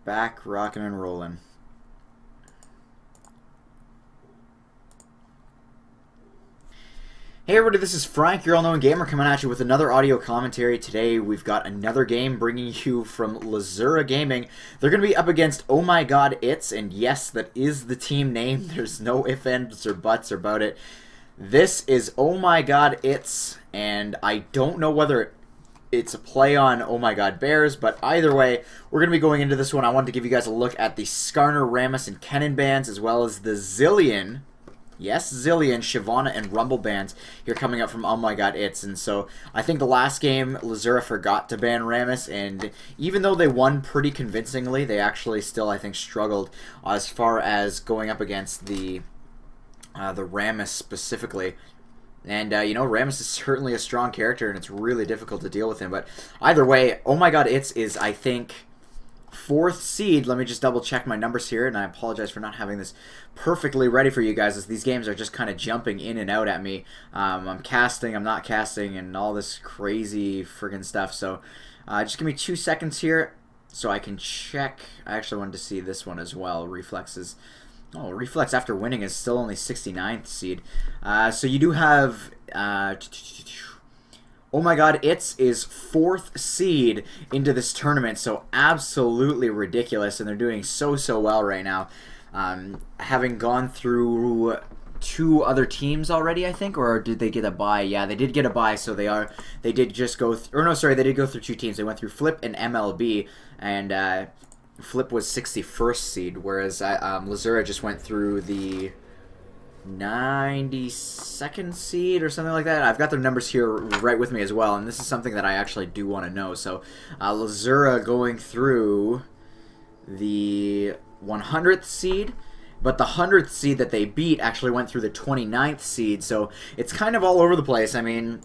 back rocking and rolling. Hey everybody, this is Frank, your all-knowing gamer, coming at you with another audio commentary. Today we've got another game bringing you from Lzuruha Gaming. They're going to be up against Oh My God It's, and yes, that is the team name. There's no ifs, ands, or buts about it. This is Oh My God It's, and I don't know whether it's a play on Oh My God Bears, but either way, we're going to be going into this one. I wanted to give you guys a look at the Skarner, Rammus, and Kennen bands, as well as the Zillion. Yes, Zillion, Shyvana, and Rumble bands here coming up from Oh My God It's. And so I think the last game, Lzuruha forgot to ban Rammus, and even though they won pretty convincingly, they actually still, I think, struggled as far as going up against the Rammus specifically. And, you know, Rammus is certainly a strong character, and it's really difficult to deal with him. But either way, Oh My God It's is, I think, 4th seed. Let me just double check my numbers here, and I apologize for not having this perfectly ready for you guys, as these games are just kind of jumping in and out at me. I'm casting, I'm not casting, and all this crazy friggin' stuff. So just give me 2 seconds here so I can check. I actually wanted to see this one as well. Reflexes. Oh, Reflex after winning is still only 69th seed. So you do have Oh My God It's is 4th seed into this tournament, so absolutely ridiculous, and they're doing so well right now. Having gone through 2 other teams already, I think, or did they get a bye? Yeah, they did get a bye, so they did just go or no, sorry, they did go through 2 teams. They went through Flip and MLB, and Flip was 61st seed, whereas Lzuruha just went through the 92nd seed or something like that. I've got their numbers here right with me as well, and this is something that I actually do want to know. So Lzuruha going through the 100th seed, but the 100th seed that they beat actually went through the 29th seed, so it's kind of all over the place. I mean,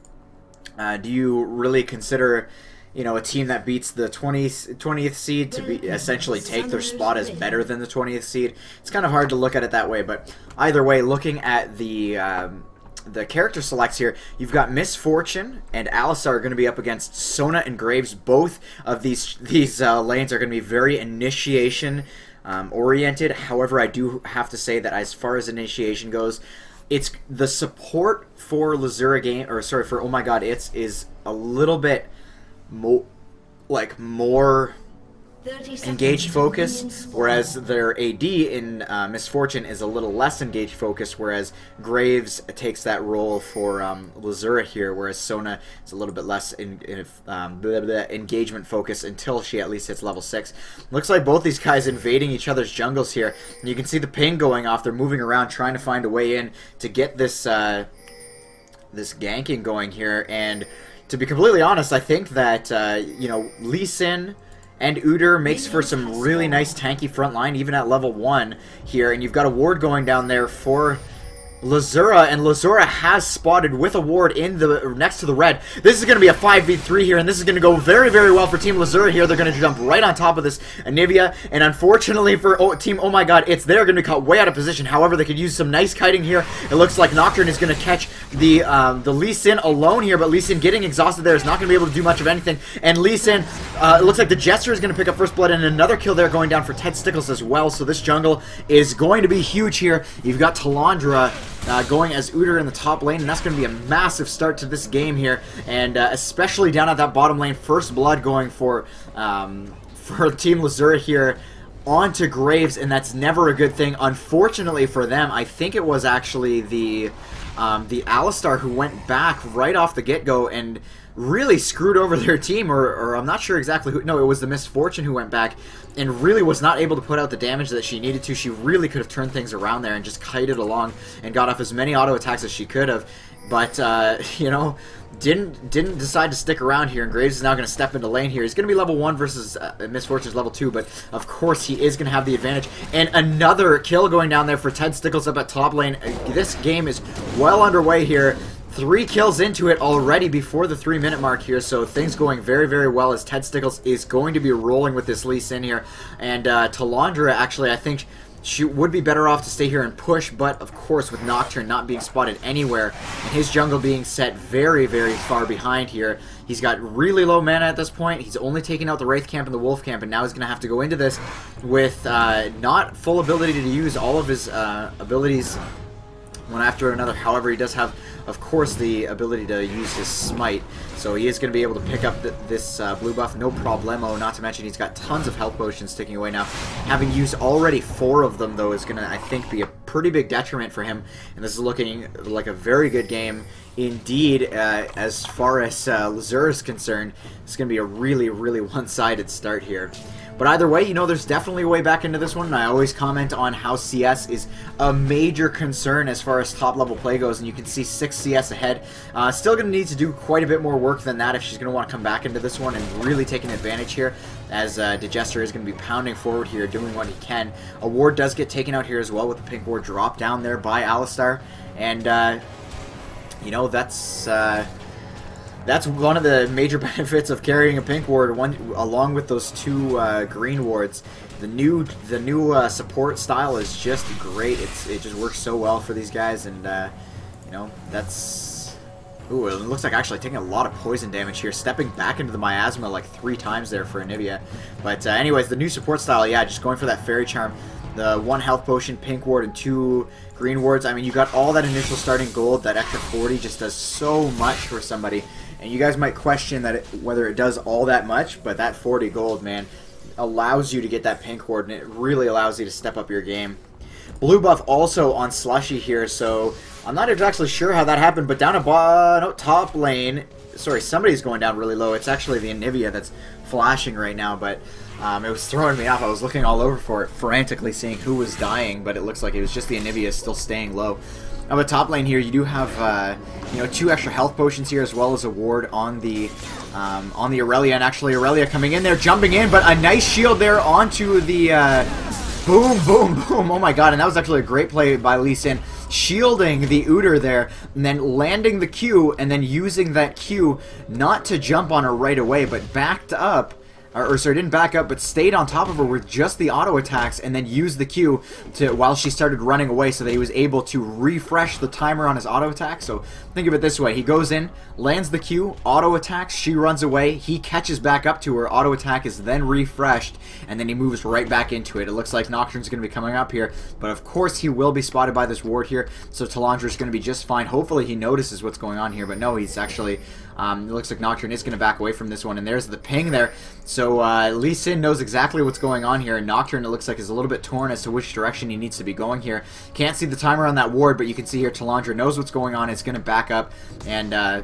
do you really consider, you know, a team that beats the 20th seed to be essentially take their spot as better than the 20th seed? It's kind of hard to look at it that way, but either way, looking at the character selects here, you've got Misfortune and Alistar are going to be up against Sona and Graves. Both of these lanes are going to be very initiation oriented. However, I do have to say that as far as initiation goes, it's the support for Lzuruha game, or sorry, for Oh My God It's is a little bit more engaged focus, whereas their AD in Misfortune is a little less engaged focus, whereas Graves takes that role for Lzuruha here, whereas Sona is a little bit less engagement focus until she at least hits level 6. Looks like both these guys invading each other's jungles here, and you can see the ping going off. They're moving around trying to find a way in to get this this ganking going here. And to be completely honest, I think that you know, Lee Sin and Udyr makes for some really nice tanky front line, even at level 1 here. And you've got a ward going down there for Lzuruha, and Lzuruha has spotted with a ward in the next to the red. This is going to be a 5v3 here, and this is going to go very well for Team Lzuruha here. They're going to jump right on top of this Anivia, and unfortunately for Team Oh My God It's, they're going to be caught way out of position. However, they could use some nice kiting here. It looks like Nocturne is going to catch the Lee Sin alone here, but Lee Sin getting exhausted there is not going to be able to do much of anything. And Lee Sin, it looks like the Jester is going to pick up first blood, and another kill there going down for Ted Stickles as well. So this jungle is going to be huge here. You've got Talandra going as Udyr in the top lane, and that's going to be a massive start to this game here, and especially down at that bottom lane, first blood going for Team Lzuruha here onto Graves, and that's never a good thing. Unfortunately for them, I think it was actually the Alistar who went back right off the get-go and really screwed over their team, or I'm not sure exactly who. No, it was the Misfortune who went back and really was not able to put out the damage that she needed to. She really could have turned things around there and just kited along and got off as many auto attacks as she could have, but you know, didn't decide to stick around here. And Graves is now going to step into lane here. He's going to be level 1 versus Misfortune's level 2, but of course he is going to have the advantage. And another kill going down there for Ted Stickles up at top lane. This game is well underway here. 3 kills into it already before the 3-minute mark here, so things going very well, as Ted Stickles is going to be rolling with this Lee Sin here. And Talandra, actually, I think she would be better off to stay here and push, but of course with Nocturne not being spotted anywhere and his jungle being set very, very far behind here, he's got really low mana at this point. He's only taken out the Wraith camp and the Wolf camp, and now he's going to have to go into this with not full ability to use all of his abilities one after another. However, he does have, of course, the ability to use his Smite, so he is going to be able to pick up this blue buff no problemo, not to mention he's got tons of health potions ticking away now. Having used already 4 of them, though, is going to, I think, be a pretty big detriment for him, and this is looking like a very good game indeed. As far as Lzuruha is concerned, it's going to be a really, really one-sided start here. But either way, you know, there's definitely a way back into this one, and I always comment on how CS is a major concern as far as top-level play goes, and you can see 6 CS ahead. Still going to need to do quite a bit more work than that if she's going to want to come back into this one and really take an advantage here, as Digester is going to be pounding forward here, doing what he can. A ward does get taken out here as well with the pink ward drop down there by Alistar, and, you know, that's one of the major benefits of carrying a pink ward, along with those 2 green wards. The new support style is just great. It just works so well for these guys, and you know, that's... Ooh, it looks like actually taking a lot of poison damage here, stepping back into the miasma like 3 times there for Anivia. But anyways, the new support style, yeah, just going for that Fairy Charm. The 1 health potion, pink ward, and 2 green wards. I mean, you got all that initial starting gold. That extra 40 just does so much for somebody. And you guys might question that whether it does all that much, but that 40 gold, man, allows you to get that pink ward, and it really allows you to step up your game. Blue buff also on Slushy here, so I'm not exactly sure how that happened, but down at top lane, sorry, somebody's going down really low. It's actually the Anivia that's flashing right now, but it was throwing me off. I was looking all over for it, frantically seeing who was dying, but it looks like it was just the Anivia still staying low. Now, the top lane here, you do have, you know, 2 extra health potions here, as well as a ward on the Aurelia, and actually Aurelia coming in there, jumping in, but a nice shield there onto the, boom, boom, boom, oh my god, and that was actually a great play by Lee Sin, shielding the Udyr there, and then landing the Q, and then using that Q not to jump on her right away, but backed up, or sorry, didn't back up, but stayed on top of her with just the auto attacks, and then used the Q to while she started running away, so that he was able to refresh the timer on his auto attack. So think of it this way: he goes in, lands the Q, auto attacks, she runs away, he catches back up to her, auto attack is then refreshed, and then he moves right back into it. It looks like Nocturne's going to be coming up here, but of course he will be spotted by this ward here, so Talandra's going to be just fine. Hopefully he notices what's going on here, but no, he's actually... it looks like Nocturne is going to back away from this one, and there's the ping there. So Lee Sin knows exactly what's going on here, and Nocturne, it looks like, is a little bit torn as to which direction he needs to be going here. Can't see the timer on that ward, but you can see here Talandra knows what's going on. It's going to back up, and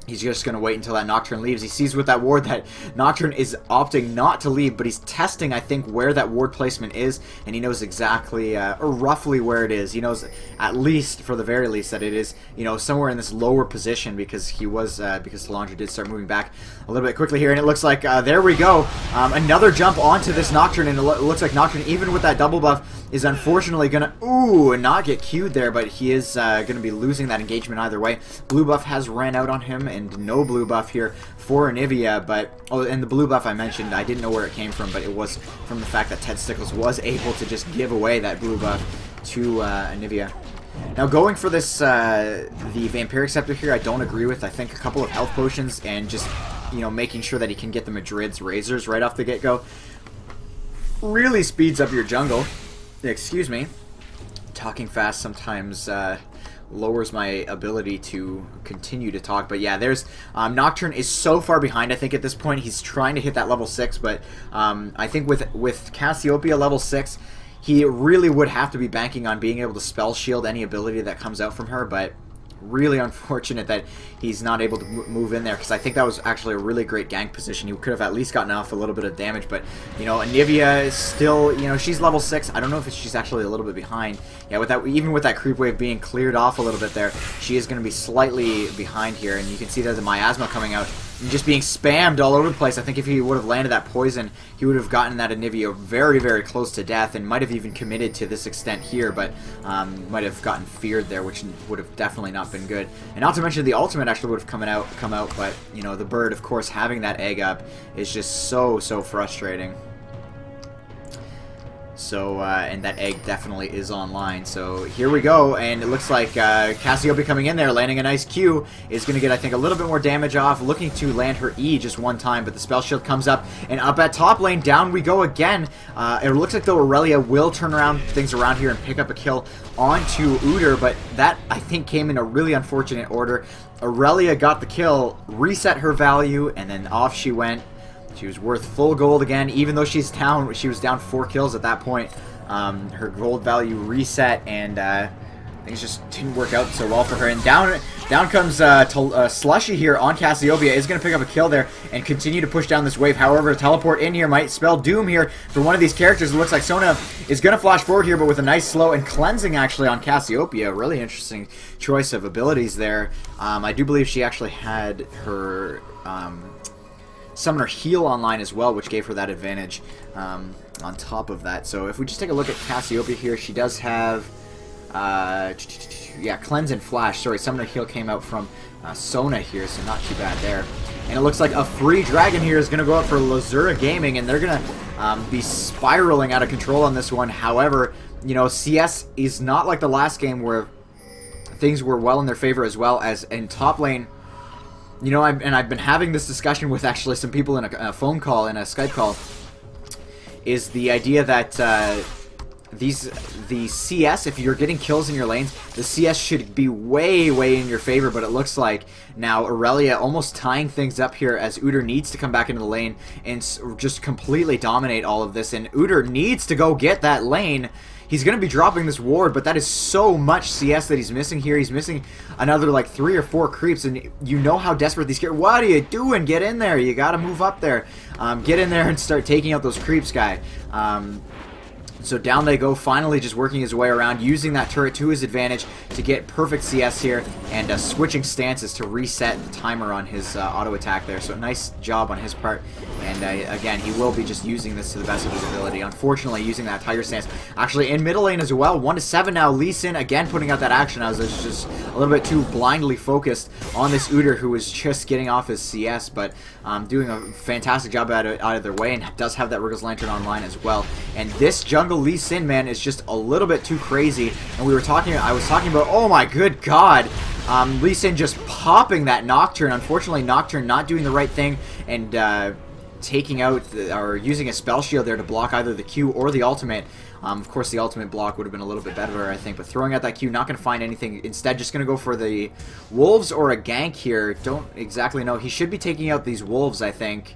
he's just going to wait until that Nocturne leaves. He sees with that ward that Nocturne is opting not to leave, but he's testing, I think, where that ward placement is, and he knows exactly, or roughly where it is. He knows, at least, for the very least, that it is, you know, somewhere in this lower position, because he was, because Talandra did start moving back a little bit quickly here, and it looks like, there we go, another jump onto this Nocturne, and it looks like Nocturne, even with that double buff, is unfortunately going to, not get queued there, but he is going to be losing that engagement either way. Blue buff has ran out on him, and no blue buff here for Anivia, but, oh, and the blue buff I mentioned, I didn't know where it came from, but it was from the fact that Ted Stickles was able to just give away that blue buff to Anivia. Now, going for this, the Vampiric Scepter here, I don't agree with. I think a couple of health potions and just, you know, making sure that he can get the Madrid's Razors right off the get-go really speeds up your jungle. Excuse me. Talking fast sometimes lowers my ability to continue to talk, but yeah, there's Nocturne is so far behind. I think at this point he's trying to hit that level 6, but I think with Cassiopeia level 6, he really would have to be banking on being able to spell shield any ability that comes out from her, but really unfortunate that he's not able to move in there, because I think that was actually a really great gank position. He could have at least gotten off a little bit of damage, but, you know, Anivia is still, you know, she's level 6. I don't know if she's actually a little bit behind. Yeah, with that, even with that creep wave being cleared off a little bit there, she is going to be slightly behind here, and you can see there's a miasma coming out and just being spammed all over the place. I think if he would have landed that poison, he would have gotten that Anivia very, very close to death, and might have even committed to this extent here, but might have gotten feared there, which would have definitely not been good. And not to mention the ultimate actually would have come out, but, you know, the bird, of course, having that egg up is just so frustrating. So, and that egg definitely is online. So here we go, and it looks like Cassiopeia coming in there, landing a nice Q, is going to get, I think, a little bit more damage off, looking to land her E just one time, but the spell shield comes up, and up at top lane, down we go again. It looks like, though, Aurelia will turn around things around here and pick up a kill onto Udyr, but that, I think, came in a really unfortunate order. Aurelia got the kill, reset her value, and then off she went. She was worth full gold again, even though she was down 4 kills at that point. Her gold value reset, and things just didn't work out so well for her. And down comes Slushy here on Cassiopeia. Is going to pick up a kill there and continue to push down this wave. However, a teleport in here might spell doom here for one of these characters. It looks like Sona is going to flash forward here, but with a nice slow and cleansing actually on Cassiopeia. Really interesting choice of abilities there. I do believe she actually had her Summoner heal online as well, which gave her that advantage on top of that. So if we just take a look at Cassiopeia here, she does have yeah, cleanse and flash. Sorry, Summoner heal came out from Sona here, so not too bad there. And it looks like a free dragon here is going to go up for Lzuruha Gaming, and they're going to be spiraling out of control on this one. However, you know, CS is not like the last game where things were well in their favor, as well as in top lane. You know, I've been having this discussion with actually some people in a phone call, in a Skype call, is the idea that the CS, if you're getting kills in your lanes, the CS should be way in your favor, but it looks like now Aurelia almost tying things up here as Udyr needs to come back into the lane and just completely dominate all of this, and Udyr needs to go get that lane. He's going to be dropping this ward, but that is so much CS that he's missing here. He's missing another like 3 or 4 creeps, and you know how desperate these characters. What are you doing? Get in there. You got to move up there. Get in there and start taking out those creeps, guy. So down they go, finally just working his way around, using that turret to his advantage to get perfect CS here, and switching stances to reset the timer on his auto attack there. So nice job on his part, and again, he will be just using this to the best of his ability. Unfortunately, using that tiger stance actually in middle lane as well. 1-7 now. Lee Sin again putting out that action. I was just a little bit too blindly focused on this Udyr, who was just getting off his CS, but doing a fantastic job out of their way, and does have that Wriggles Lantern online as well. And this jungle Lee Sin, man, is just a little bit too crazy. And I was talking about, oh my good god, Lee Sin just popping that Nocturne. Unfortunately, Nocturne not doing the right thing and taking out or using a spell shield there to block either the Q or the ultimate. Of course, the ultimate block would have been a little bit better, I think, but throwing out that Q, not going to find anything. Instead, just going to go for the wolves or a gank here. Don't exactly know. He should be taking out these wolves, I think.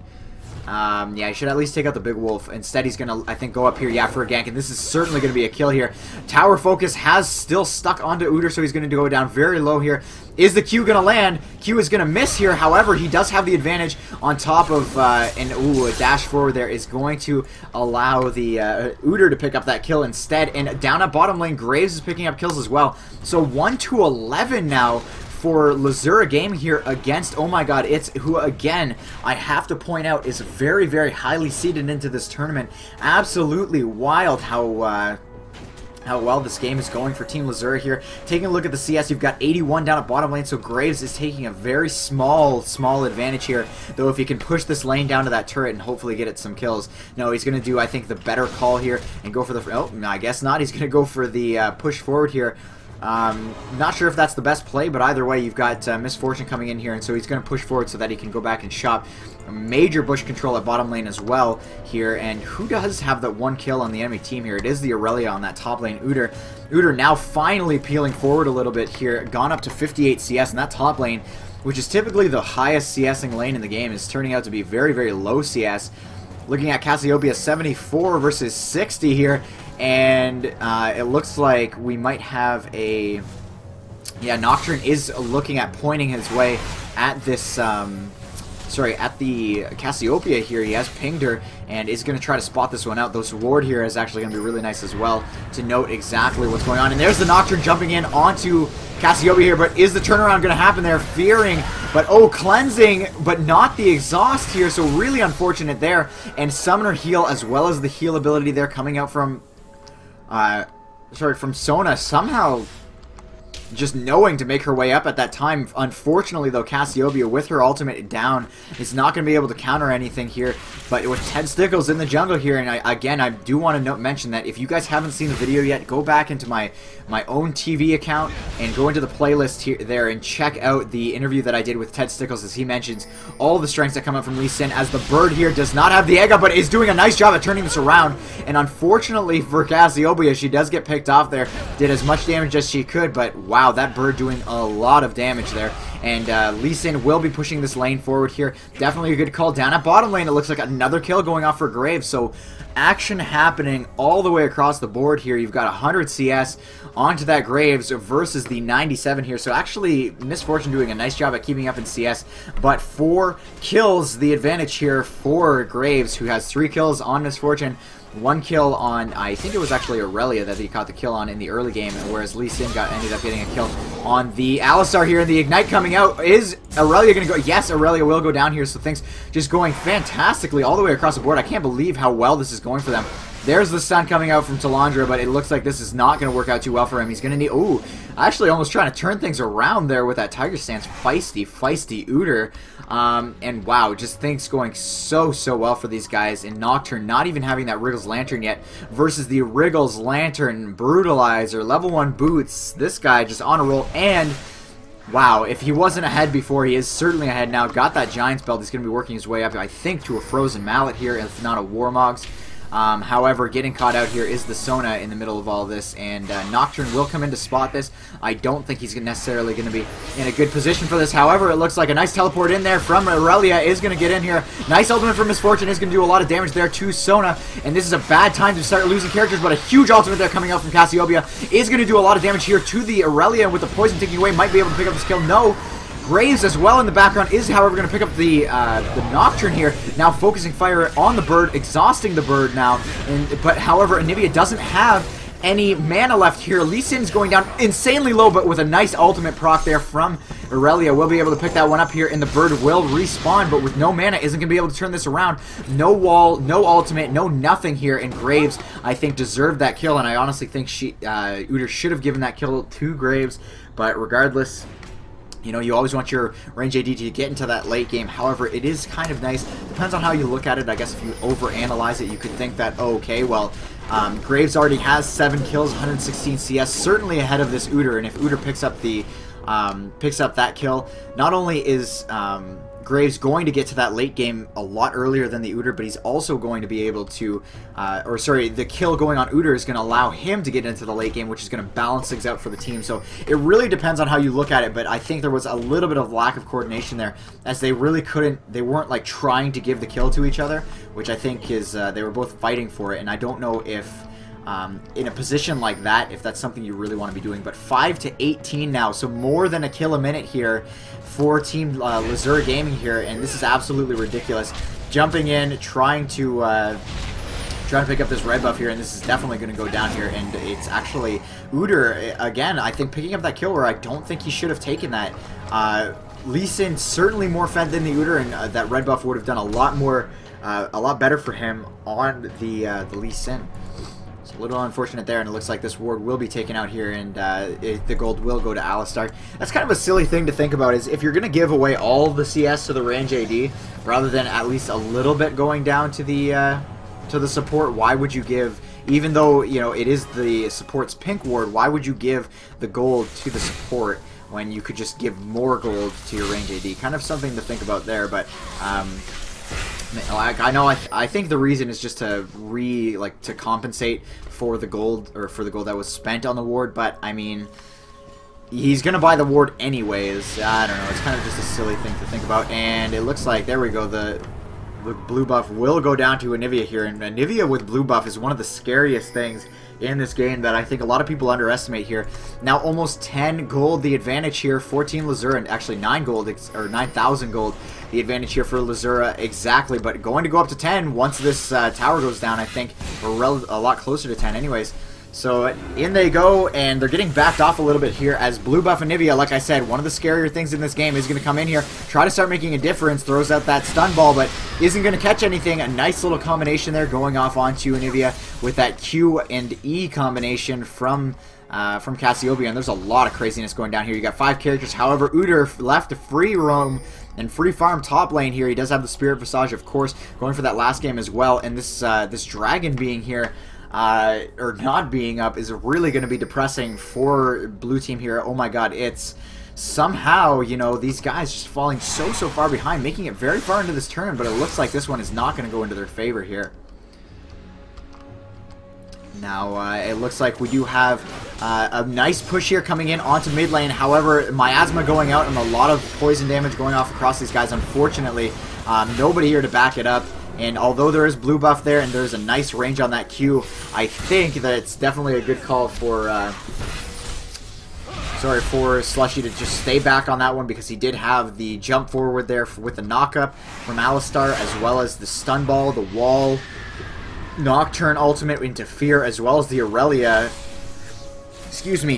Yeah, he should at least take out the big wolf. Instead, he's going to, I think, go up here, yeah, for a gank, and this is certainly going to be a kill here. Tower focus has still stuck onto Udyr, so he's going to go down very low here. Is the Q going to land? Q is going to miss here. However, he does have the advantage on top of, and ooh, a dash forward there is going to allow the Udyr to pick up that kill instead. And down at bottom lane, Graves is picking up kills as well. So 1-11 now for Lzuruha Game here against, oh my god, it's who, again, I have to point out is very highly seeded into this tournament. Absolutely wild how well this game is going for Team Lzuruha here. Taking a look at the CS, you've got 81 down at bottom lane, so Graves is taking a very small advantage here, though if he can push this lane down to that turret and hopefully get it some kills. No, he's going to do, I think, the better call here and go for the, oh, no, I guess not. He's going to go for the push forward here. Not sure if that's the best play, but either way, you've got Misfortune coming in here, and so he's going to push forward so that he can go back and shop. A major bush control at bottom lane as well here, and who does have that 1 kill on the enemy team here? It is the Aurelia on that top lane, Udyr. Udyr now finally peeling forward a little bit here, gone up to 58 CS, and that top lane, which is typically the highest CSing lane in the game, is turning out to be very low CS. Looking at Cassiopeia, 74 versus 60 here, and it looks like we might have a, yeah, Nocturne is looking at pointing his way at this, sorry, at the Cassiopeia here. He has pinged her and is going to try to spot this one out. This ward here is actually going to be really nice as well to note exactly what's going on. And there's the Nocturne jumping in onto Cassiopeia here, but is the turnaround going to happen there? Fearing, but oh, cleansing, but not the exhaust here, so really unfortunate there. And Summoner heal as well as the heal ability there coming out from, sorry, from Sona. Somehow just knowing to make her way up at that time. Unfortunately, though, Cassiopeia, with her ultimate down, is not going to be able to counter anything here. But with Ted Stickles in the jungle here, and I do want to mention that if you guys haven't seen the video yet, go back into my own TV account and go into the playlist here there and check out the interview that I did with Ted Stickles, as he mentions all the strengths that come up from Lee Sin, as the bird here does not have the egg up, but is doing a nice job at turning this around. And unfortunately for Cassiopeia, she does get picked off there, did as much damage as she could, but wow, that bird doing a lot of damage there. And Lee Sin will be pushing this lane forward here. Definitely a good call. Down at bottom lane, it looks like another kill going off for Graves. So action happening all the way across the board here. You've got 100 CS onto that Graves versus the 97 here. So actually, Misfortune doing a nice job at keeping up in CS. But 4 kills the advantage here for Graves, who has 3 kills on Misfortune. 1 kill on, I think it was actually Aurelia that he caught the kill on in the early game, whereas Lee Sin ended up getting a kill on the Alistar here. And the Ignite coming out. Is Aurelia going to go? Yes, Aurelia will go down here, so things just going fantastically all the way across the board. I can't believe how well this is going for them. There's the stun coming out from Talandra, but it looks like this is not going to work out too well for him. He's going to need... Ooh, actually almost trying to turn things around there with that Tiger Stance. Feisty Uter. And wow, just things going so well for these guys. And Nocturne not even having that Wriggles Lantern yet versus the Wriggles Lantern Brutalizer. Level 1 boots. This guy just on a roll. And... wow, if he wasn't ahead before, he is certainly ahead now. Got that Giant's Belt. He's going to be working his way up, I think, to a Frozen Mallet here, if not a Warmogs. However, getting caught out here is the Sona in the middle of all this, and Nocturne will come in to spot this. I don't think he's necessarily going to be in a good position for this. However, it looks like a nice teleport in there from Aurelia is going to get in here. Nice ultimate from Misfortune is going to do a lot of damage there to Sona, and this is a bad time to start losing characters, but a huge ultimate there coming out from Cassiopeia is going to do a lot of damage here to the Aurelia, with the poison taking away. Might be able to pick up this kill. No. Graves as well in the background is, however, going to pick up the Nocturne here. Now focusing fire on the bird, exhausting the bird now. But however, Anivia doesn't have any mana left here. Lee Sin's going down insanely low, but with a nice ultimate proc there from Aurelia. Will be able to pick that one up here, and the bird will respawn, but with no mana, isn't going to be able to turn this around. No wall, no ultimate, no nothing here, and Graves, I think, deserved that kill, and I honestly think Uter should have given that kill to Graves, but regardless... you know, you always want your range AD to get into that late game. However, it is kind of nice. Depends on how you look at it. I guess if you overanalyze it, you could think that, oh, okay, well, Graves already has 7 kills, 116 CS, certainly ahead of this Uter. And if Uter picks up that kill, not only is Graves going to get to that late game a lot earlier than the Uter, but he's also going to be able to, the kill going on Uter is going to allow him to get into the late game, which is going to balance things out for the team. So it really depends on how you look at it, but I think there was a little bit of lack of coordination there, as they really they weren't like trying to give the kill to each other, which I think is, they were both fighting for it, and I don't know if, in a position like that, if that's something you really want to be doing. But 5 to 18 now, so more than a kill a minute here for Team Lzuruha Gaming here, and this is absolutely ridiculous. Jumping in, trying to pick up this red buff here, and this is definitely going to go down here, and it's actually Uter, again, I think, picking up that kill where I don't think he should have taken that. Lee Sin certainly more fed than the Uter, and that red buff would have done a lot better for him on the Lee Sin. A little unfortunate there, and it looks like this ward will be taken out here, and the gold will go to Alistar. That's kind of a silly thing to think about, is if you're going to give away all the CS to the range AD, rather than at least a little bit going down to the support, why would you give, even though, you know, it is the support's pink ward, why would you give the gold to the support when you could just give more gold to your range AD? Kind of something to think about there, but I think the reason is just to compensate for the gold, or for the gold that was spent on the ward, but I mean, he's gonna buy the ward anyways. I don't know, it's kind of just a silly thing to think about, and it looks like, there we go, the blue buff will go down to Anivia here, and Anivia with blue buff is one of the scariest things in this game that I think a lot of people underestimate here. Now almost 10 gold the advantage here for Team Lzuruha, and actually 9 gold, or 9,000 gold the advantage here for Lzuruha exactly, but going to go up to 10 once this tower goes down, I think, or a lot closer to 10 anyways. So in they go, and they're getting backed off a little bit here as blue buff Anivia, like I said, one of the scarier things in this game, is going to come in here, try to start making a difference, throws out that stun ball, but isn't going to catch anything. A nice little combination there going off onto Anivia with that Q and E combination from from Cassiopeia, and there's a lot of craziness going down here. You got 5 characters. However, Udyr left to free roam and free farm top lane here. He does have the Spirit Visage, of course, going for that last game as well. And this this dragon being here, or not being up, is really going to be depressing for blue team here. Oh my god, it's somehow, you know, these guys just falling so far behind, making it very far into this turn, but it looks like this one is not going to go into their favor here. Now, it looks like we do have a nice push here coming in onto mid lane. However, Miasma going out and a lot of poison damage going off across these guys. Unfortunately, nobody here to back it up. And although there is blue buff there and there's a nice range on that Q, I think that it's definitely a good call for for Slushy to just stay back on that one, because he did have the jump forward there with the knock-up from Alistar, as well as the stun ball, the wall, Nocturne ultimate into Fear, as well as the Aurelia,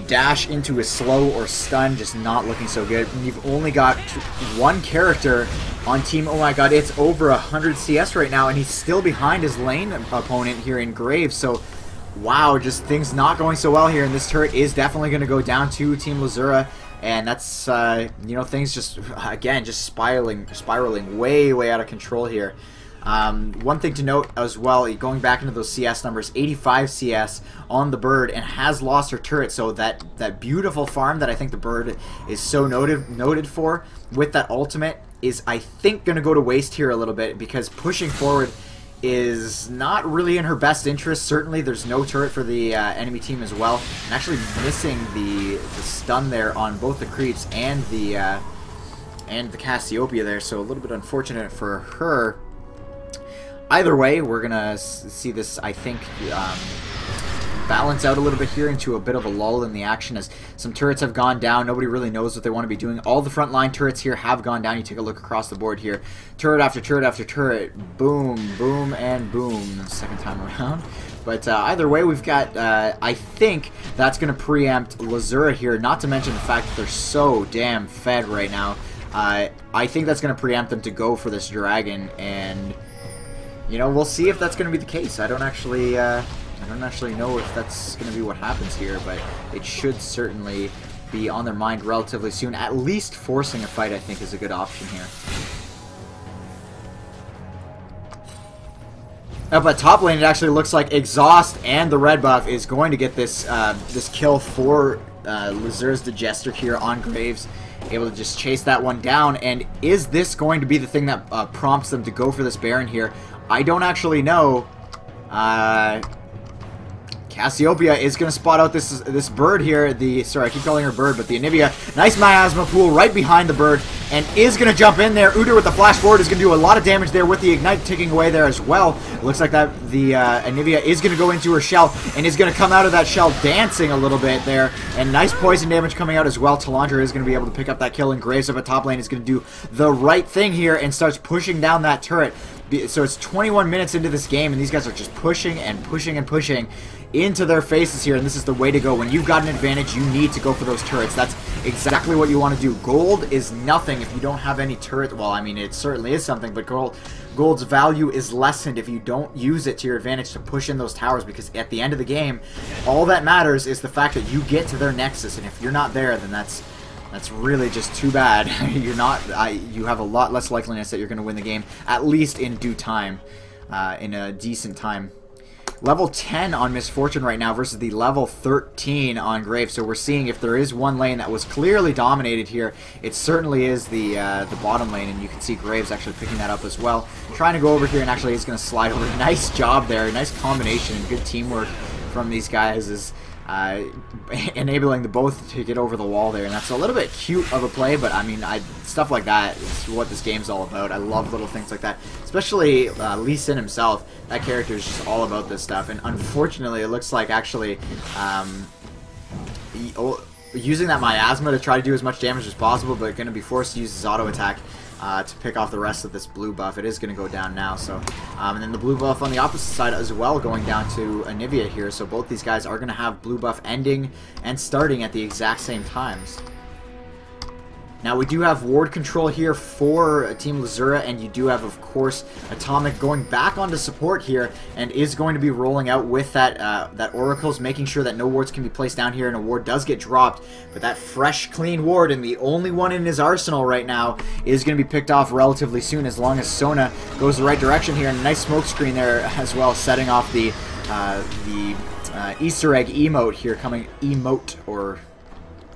dash into a slow or stun, just not looking so good. And you've only got one character on team. Oh my god, it's over 100 CS right now, and he's still behind his lane opponent here in Graves. So, wow, just things not going so well here, and this turret is definitely going to go down to Team Lzuruha. And that's, you know, things just, again, just spiraling way out of control here. One thing to note as well, going back into those CS numbers, 85 CS on the bird, and has lost her turret, so that beautiful farm that I think the bird is so noted for with that ultimate is, I think, going to go to waste here a little bit, because pushing forward is not really in her best interest. Certainly there's no turret for the enemy team as well, and actually missing the stun there on both the creeps and the Cassiopeia there, so a little bit unfortunate for her. Either way, we're going to see this, I think, balance out a little bit here into a bit of a lull in the action, as some turrets have gone down. Nobody really knows what they want to be doing. All the frontline turrets here have gone down. You take a look across the board here. Turret after turret after turret. Boom, boom, and boom. The second time around. But either way, we've got, I think that's going to preempt Lzuruha here, not to mention the fact that they're so damn fed right now. I think that's going to preempt them to go for this dragon, and you know, we'll see if that's going to be the case. I don't actually know if that's going to be what happens here, but it should certainly be on their mind relatively soon. At least forcing a fight, I think, is a good option here. Up at top lane, it actually looks like Exhaust and the red buff is going to get this this kill for Lzuruha's Digester here on Graves. Able to just chase that one down, and is this going to be the thing that prompts them to go for this Baron here? I don't actually know. Cassiopeia is going to spot out this bird here. Sorry, I keep calling her bird, but the Anivia. Nice miasma pool right behind the bird, and is going to jump in there. Udyr with the flash forward is going to do a lot of damage there with the ignite ticking away there as well. It looks like that the Anivia is going to go into her shell and is going to come out of that shell dancing a little bit there. And nice poison damage coming out as well. Talandra is going to be able to pick up that kill, and Graves up at top lane is going to do the right thing here and starts pushing down that turret. So it's 21 minutes into this game, and these guys are just pushing and pushing and pushing into their faces here, and this is the way to go. When you've got an advantage, you need to go for those turrets. That's exactly what you want to do. Gold is nothing if you don't have any turret. Well, I mean, it certainly is something, but gold's value is lessened if you don't use it to your advantage to push in those towers, because at the end of the game, all that matters is the fact that you get to their nexus, and if you're not there, then that's really just too bad. You're not. You have a lot less likeliness that you're going to win the game, at least in due time, in a decent time. Level 10 on Misfortune right now versus the level 13 on Graves. So we're seeing if there is one lane that was clearly dominated here, it certainly is the bottom lane, and you can see Graves actually picking that up as well. Trying to go over here, and actually he's going to slide over. Nice job there. Nice combination and good teamwork from these guys is enabling the both to get over the wall there, and that's a little bit cute of a play, but I mean, stuff like that is what this game's all about. I love little things like that, especially Lee Sin himself. That character is just all about this stuff, and unfortunately it looks like actually using that miasma to try to do as much damage as possible, but going to be forced to use his auto attack to pick off the rest of this blue buff. It is going to go down now, so and then the blue buff on the opposite side as well, going down to Anivia here. So both these guys are going to have blue buff ending and starting at the exact same times. Now we do have ward control here for Team Lzuruha, and you do have, of course, Atomic going back onto support here, and is going to be rolling out with that that Oracles, making sure that no wards can be placed down here, and a ward does get dropped. But that fresh, clean ward, and the only one in his arsenal right now, is going to be picked off relatively soon, as long as Sona goes the right direction here. And a nice smoke screen there as well, setting off the Easter egg emote here, or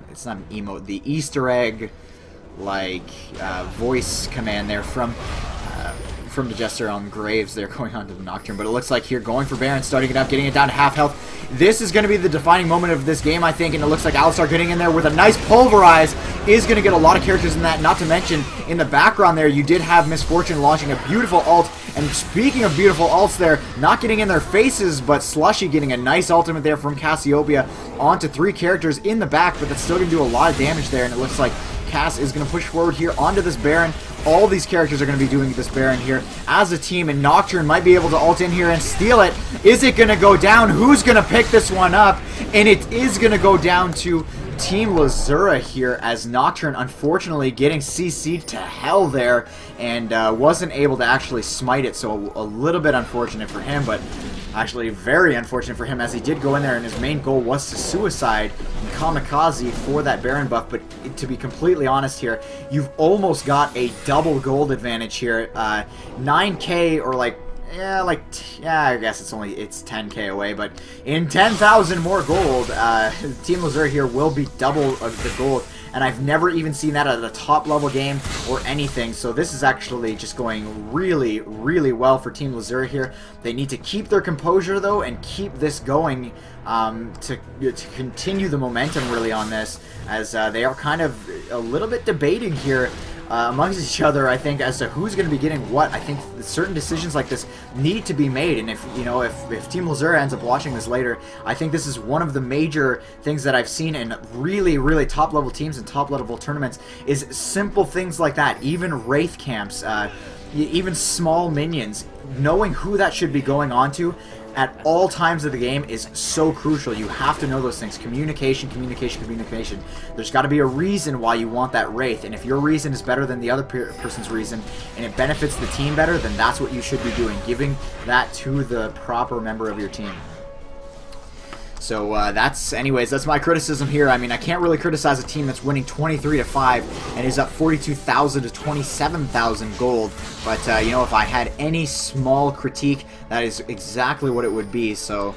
it's not an emote, the Easter egg voice command there from the Jester on Graves there, going on to the Nocturne. But it looks like here going for Baron, starting it up, getting it down to half health. This is going to be the defining moment of this game, I think, and it looks like Alistar getting in there with a nice Pulverize is going to get a lot of characters in that. Not to mention, in the background there, you did have Misfortune launching a beautiful ult. And speaking of beautiful ults there, not getting in their faces, but Slushy getting a nice ultimate there from Cassiopeia onto 3 characters in the back, but that's still going to do a lot of damage there, and it looks like Cass is going to push forward here onto this Baron. All these characters are going to be doing this Baron here as a team, and Nocturne might be able to ult in here and steal it. Is it going to go down? Who's going to pick this one up? And it is going to go down to Team Lzuruha here, as Nocturne unfortunately getting CC'd to hell there, and wasn't able to actually smite it, so a little bit unfortunate for him, but actually very unfortunate for him, as he did go in there and his main goal was to suicide and kamikaze for that Baron buff. But to be completely honest here, you've almost got a double gold advantage here. 9k or I guess it's 10k away, but in 10,000 more gold, Team Lzuruha here will be double of the gold, and I've never even seen that at a top level game or anything. So this is actually just going really, really well for Team Lzuruha here. They need to keep their composure though, and keep this going to continue the momentum really on this, as they are kind of a little bit debating here amongst each other, I think, as to who's going to be getting what. I think certain decisions like this need to be made, and if Team Lzuruha ends up watching this later, I think this is one of the major things that I've seen in really, really top level teams and top level tournaments, is simple things like that. Even Wraith camps, even small minions, knowing who that should be going on to at all times of the game is so crucial. You have to know those things. Communication, communication, communication. There's got to be a reason why you want that Wraith, and if your reason is better than the other person's reason, and it benefits the team better, then that's what you should be doing, giving that to the proper member of your team. So anyways, that's my criticism here. I mean, I can't really criticize a team that's winning 23-5 and is up 42,000 to 27,000 gold. But if I had any small critique, that is exactly what it would be. So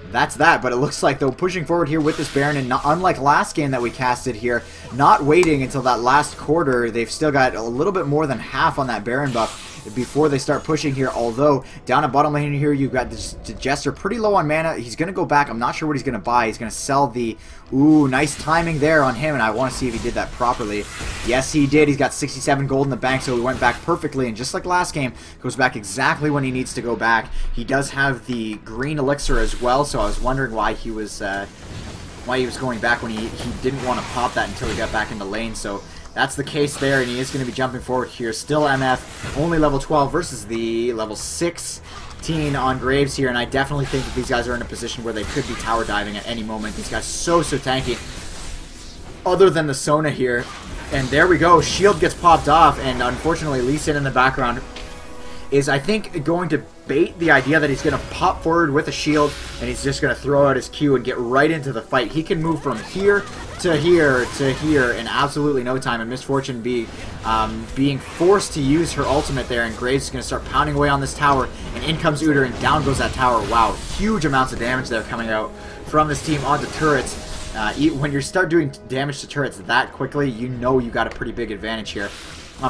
that's that. But it looks like, though, pushing forward here with this Baron, and not, unlike last game that we casted here, not waiting until that last quarter, they've still got a little bit more than half on that Baron buff before they start pushing here. Although down at bottom lane here, you've got the Jester pretty low on mana. He's going to go back. I'm not sure what he's going to buy. He's going to sell the... Ooh, nice timing there on him, and I want to see if he did that properly. Yes, he did. He's got 67 gold in the bank, so he went back perfectly, and just like last game, goes back exactly when he needs to go back. He does have the green elixir as well, so I was wondering why he was going back when he didn't want to pop that until he got back into lane. So that's the case there, and he is going to be jumping forward here. Still MF, only level 12 versus the level 16 on Graves here, and I definitely think that these guys are in a position where they could be tower diving at any moment. These guys so tanky, other than the Sona here. And there we go, shield gets popped off, and unfortunately Lee Sin in the background is, I think, going to bait the idea that he's going to pop forward with a shield, and he's just going to throw out his Q and get right into the fight. He can move from here to here to here in absolutely no time, and Misfortune being forced to use her ultimate there, and Graves is going to start pounding away on this tower, and in comes Udyr, and down goes that tower. Wow, huge amounts of damage there coming out from this team onto turrets. When you start doing damage to turrets that quickly, you know you got a pretty big advantage here.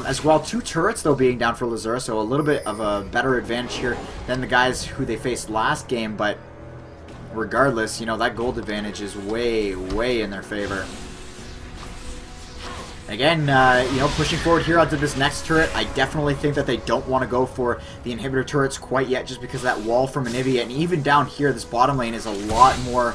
As well, 2 turrets, though, being down for Lzuruha, so a little bit of a better advantage here than the guys who they faced last game, but regardless, that gold advantage is way, way in their favor. Again, pushing forward here onto this next turret, I definitely think that they don't want to go for the inhibitor turrets quite yet, just because of that wall from Anivia, and even down here, this bottom lane is a lot more...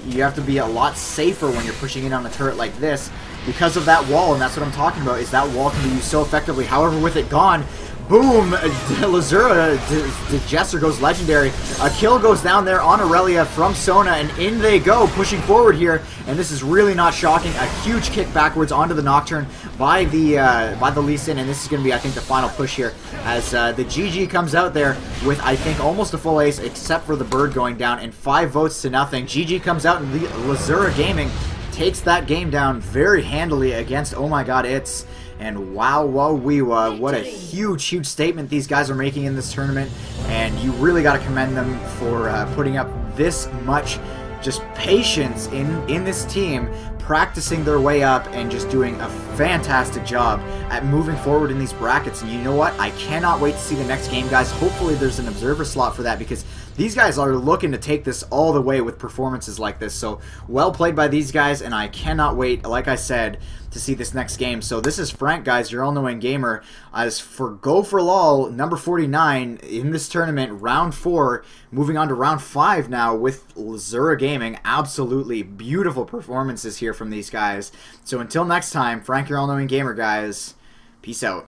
you have to be a lot safer when you're pushing in on a turret like this, because of that wall, and that's what I'm talking about, is that wall can be used so effectively. However, with it gone, Boom! Lzuruha, the Jester goes legendary. A kill goes down there on Aurelia from Sona, and in they go, pushing forward here. And this is really not shocking. A huge kick backwards onto the Nocturne by the Lee Sin, and this is going to be, I think, the final push here as the GG comes out there with, I think, almost a full ace, except for the bird going down, and 5 votes to nothing. GG comes out, and Lzuruha Gaming takes that game down very handily against Oh My God It's. And wow, what a huge statement these guys are making in this tournament, and you really got to commend them for putting up this much just patience in this team, practicing their way up and just doing a fantastic job at moving forward in these brackets. And you know what? I cannot wait to see the next game, guys. Hopefully there's an observer slot for that, because these guys are looking to take this all the way with performances like this. So well played by these guys, and I cannot wait, like I said, to see this next game. So this is Frank, guys, your all-knowing gamer. As for Go4LoL, number 49 in this tournament, round 4, moving on to round 5 now with Lzuruha Gaming. Absolutely beautiful performances here from these guys. So until next time, Frank, your all-knowing gamer, guys. Peace out.